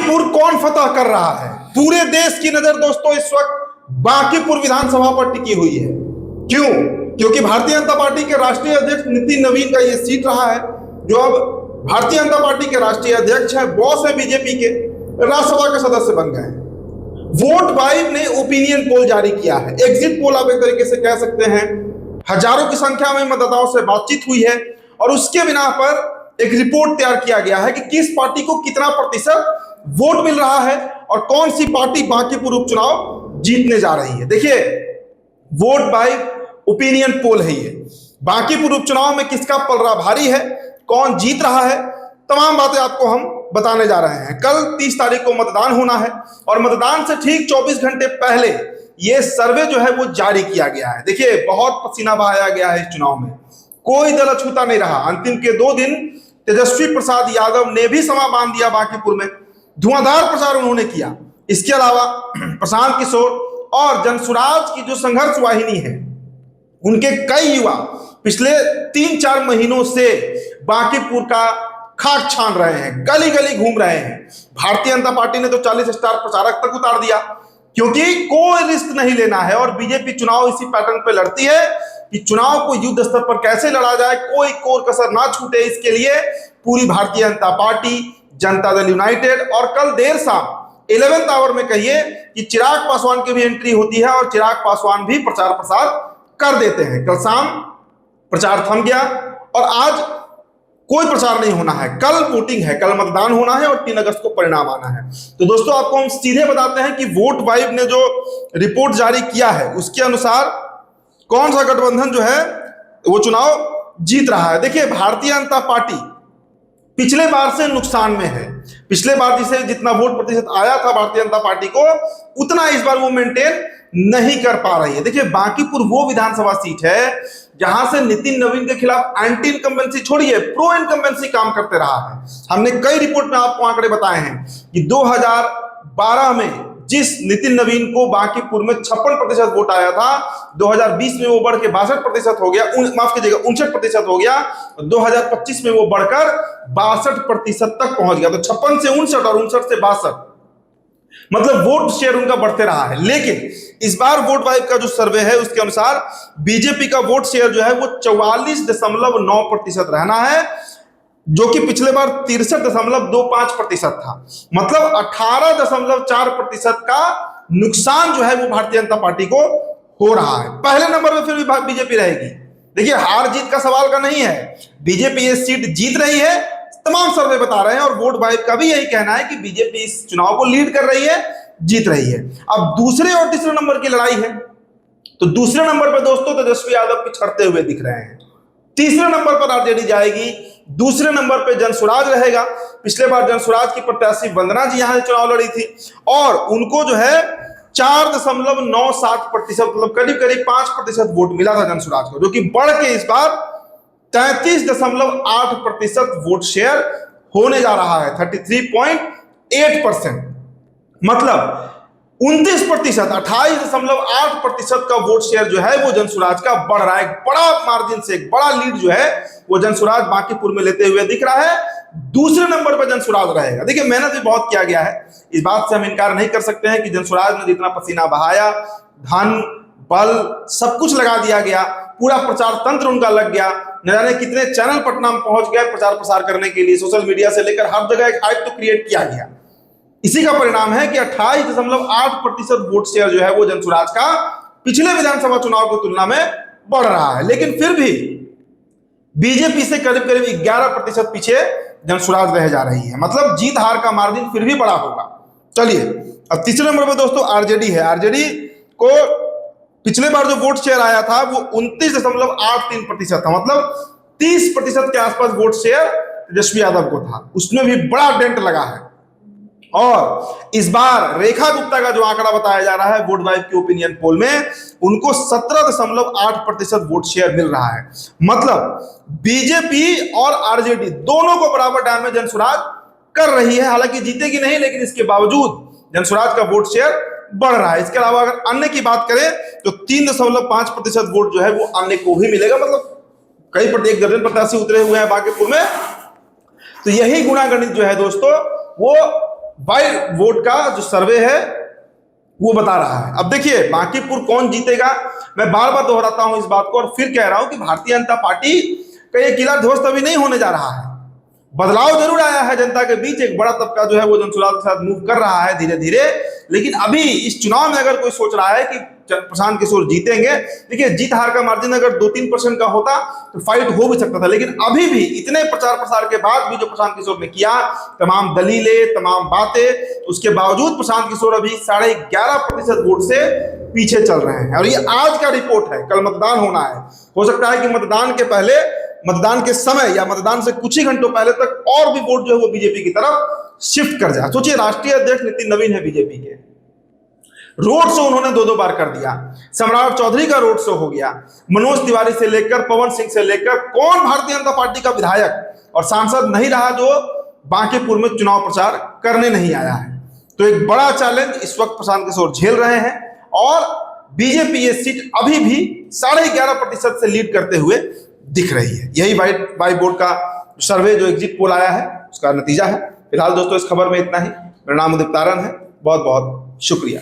बांकीपुर कौन फतह कर रहा है? पूरे देश की नजर दोस्तों इस वक्त बांकीपुर विधानसभा पर टिकी हुई है। क्यों? क्योंकि भारतीय जनता पार्टी के राष्ट्रीय अध्यक्ष नितिन नवीन का यह सीट रहा है, जो अब भारतीय जनता पार्टी के राष्ट्रीय अध्यक्ष है, बॉस है बीजेपी के, राज्यसभा के सदस्य बन गए हैं। वोट वाइब ने ओपिनियन पोल जारी किया है, एग्जिट पोल आप एक तरीके से कह सकते हैं। हजारों की संख्या में मतदाताओं से बातचीत हुई है और उसके बिना पर एक रिपोर्ट तैयार किया गया है कि किस पार्टी को कितना प्रतिशत वोट मिल रहा है और कौन सी पार्टी बांकीपुर उपचुनाव जीतने जा रही है। देखिए, वोट बाय ओपिनियन पोल है ये। बांकीपुर उपचुनाव में किसका पलड़ा भारी है, कौन जीत रहा है, तमाम बातें आपको हम बताने जा रहे हैं। कल 30 तारीख को मतदान होना है और मतदान से ठीक 24 घंटे पहले ये सर्वे जो है वो जारी किया गया है। देखिए, बहुत पसीना बहाया गया है इस चुनाव में, कोई दल अछूता नहीं रहा। अंतिम के 2 दिन तेजस्वी प्रसाद यादव ने भी समा बांध दिया बांकीपुर में, धुआंधार प्रचार उन्होंने किया। इसके अलावा प्रशांत किशोर और जनसुराज की जो संघर्ष वाहिनी है, उनके कई युवा पिछले 3-4 महीनों से बांकीपुर का खाक छान रहे हैं, गली गली घूम रहे हैं। भारतीय जनता पार्टी ने तो 40 स्टार प्रचारक तक उतार दिया, क्योंकि कोई रिस्क नहीं लेना है और बीजेपी चुनाव इसी पैटर्न पे लड़ती है कि चुनाव को युद्ध स्तर पर कैसे लड़ा जाए, कोई कोर कसर ना छूटे। इसके लिए पूरी भारतीय जनता पार्टी, जनता दल यूनाइटेड और कल देर शाम 11th आवर में कहिए कि चिराग पासवान की भी एंट्री होती है और चिराग पासवान भी प्रचार प्रसार कर देते हैं। कल शाम प्रचार थम गया और आज कोई प्रचार नहीं होना है। कल वोटिंग है, कल मतदान होना है और 3 अगस्त को परिणाम आना है। तो दोस्तों, आपको हम सीधे बताते हैं कि वोट वाइब ने जो रिपोर्ट जारी किया है उसके अनुसार कौन सा गठबंधन जो है वो चुनाव जीत रहा है। देखिए, भारतीय जनता पार्टी पिछले बार से नुकसान में है। पिछले बार जिसे जितना वोट प्रतिशत आया था भारतीय जनता पार्टी को, उतना इस बार वो मेंटेन नहीं कर पा रही है। देखिए, बांकीपुर वो विधानसभा सीट है जहां से नितिन नवीन के खिलाफ एंटी इनकम्बेंसी छोड़िए, प्रो इनकम्बेंसी काम करते रहा है। हमने कई रिपोर्ट में आपको आंकड़े बताए हैं कि 2012 में जिस नितिन नवीन को बांकीपुर में 56% वोट आया था, 2020 में वो बढ़ के 62% हो गया, माफ कीजिएगा 59% हो गया। 2025 में वो बढ़कर 62% तक पहुंच गया। तो 56 से 59 और 59 से 62, मतलब वोट शेयर उनका बढ़ते रहा है। लेकिन इस बार वोट वाइब का जो सर्वे है उसके अनुसार बीजेपी का वोट शेयर जो है वो 44.9% रहना है, जो कि पिछले बार 63.25% था। मतलब 18.4% का नुकसान जो है वो भारतीय जनता पार्टी को हो रहा है। पहले नंबर पर फिर भी बीजेपी रहेगी। देखिए, हार जीत का सवाल का नहीं है, बीजेपी ये सीट जीत रही है, तमाम सर्वे बता रहे हैं और वोट वाइब का भी यही कहना है कि बीजेपी इस चुनाव को लीड कर रही है, जीत रही है। अब दूसरे और तीसरे नंबर की लड़ाई है। तो दूसरे नंबर पर दोस्तों तेजस्वी यादव पिछड़ते हुए दिख रहे हैं, तीसरे नंबर पर आरजेडी जाएगी, दूसरे नंबर पे जनसुराज रहेगा। पिछले बार जनसुराज की प्रत्याशी वंदना जी यहां चुनाव लड़ी थी और उनको जो है 4.97%, मतलब करीब करीब 5% वोट मिला था जनसुराज को, जो कि बढ़ के इस बार 33.8% वोट शेयर होने जा रहा है, 33.8%। मतलब 29%, 28.8% का वोट शेयर जो है वो जनसुराज का बढ़ रहा है। बड़ा मार्जिन से, एक बड़ा लीड जो है वो जनसुराज बांकीपुर में लेते हुए दिख रहा है। दूसरे नंबर पर जनसुराज रहेगा। देखिए, मेहनत भी बहुत किया गया है, इस बात से हम इनकार नहीं कर सकते हैं कि जनसुराज ने जितना पसीना बहाया, धन बल सब कुछ लगा दिया गया, पूरा प्रचार तंत्र उनका लग गया, न जाने कितने चैनल पटना में पहुंच गए प्रचार प्रसार करने के लिए, सोशल मीडिया से लेकर हर जगह एक हाइप तो क्रिएट किया गया। इसी का परिणाम है कि 28.8% वोट शेयर जो है वो जनसुराज का पिछले विधानसभा चुनाव की तुलना में बढ़ रहा है। लेकिन फिर भी बीजेपी से करीब करीब 11% पीछे जनसुराज रह जा रही है। मतलब जीत हार का मार्जिन फिर भी बड़ा होगा। चलिए, अब तीसरे नंबर पर दोस्तों आरजेडी है। आरजेडी को पिछले बार जो वोट शेयर आया था वो 29.83% था, मतलब 30% के आसपास वोट शेयर तेजस्वी यादव को था, उसमें भी बड़ा डेंट लगा है। और इस बार रेखा गुप्ता का जो आंकड़ा बताया जा रहा है वोट वाइब की ओपिनियन पोल में, उनको 17.8% वोट शेयर मिल रहा है। मतलब बीजेपी और आरजेडी दोनों को बराबर डैमेज जनसुराज कर रही है। हालांकि जीतेगी नहीं, लेकिन इसके बावजूद जनसुराज का वोट शेयर बढ़ रहा है। इसके अलावा अगर अन्य की बात करें तो 3.5% वोट जो है वो अन्य को भी मिलेगा। मतलब कई 1 दर्जन प्रत्याशी उतरे हुए हैं बांकीपुर में। तो यही गुणागणित जो है दोस्तों वो बाई वोट का जो सर्वे है वो बता रहा है। अब देखिए बांकीपुर कौन जीतेगा, मैं बार बार दोहराता हूं इस बात को और फिर कह रहा हूं कि भारतीय जनता पार्टी का ये किला ध्वस्त अभी नहीं होने जा रहा है। बदलाव जरूर आया है जनता के बीच, एक बड़ा तबका जो है वो जनसुराज के साथ मूव कर रहा है धीरे धीरे, लेकिन अभी इस चुनाव में अगर कोई सोच रहा है कि प्रशांत किशोर जीतेंगे, देखिए जीत हार का मार्जिन अगर 2-3% का होता तो फाइट हो भी सकता था, लेकिन अभी भी इतने प्रचार प्रसार के बाद भी जो प्रशांत किशोर ने किया, तमाम दलीलें, तमाम बातें, उसके बावजूद प्रशांत किशोर अभी 11.5% वोट से पीछे चल रहे हैं। और ये आज का रिपोर्ट है, कल मतदान होना है, हो सकता है कि मतदान के पहले, मतदान के समय या मतदान से कुछ ही घंटों पहले तक और भी वोट जो है वो बीजेपी की तरफ शिफ्ट कर जाए। सोचिए राष्ट्रीय अध्यक्ष नितिन नवीन है बीजेपी के, रोड शो उन्होंने 2-2 बार कर दिया, सम्राट चौधरी का रोड शो हो गया, मनोज तिवारी से लेकर पवन सिंह से लेकर कौन भारतीय जनता पार्टी का विधायक और सांसद नहीं रहा जो बांकीपुर में चुनाव प्रचार करने नहीं आया है। तो एक बड़ा चैलेंज इस वक्त प्रशांत किशोर झेल रहे हैं और बीजेपी ये सीट अभी भी 11.5% से लीड करते हुए दिख रही है। यही बाई बोर्ड का सर्वे जो एग्जिट पोल आया है उसका नतीजा है। फिलहाल दोस्तों इस खबर में इतना ही। मेरा नाम उदित तारण है, बहुत बहुत शुक्रिया।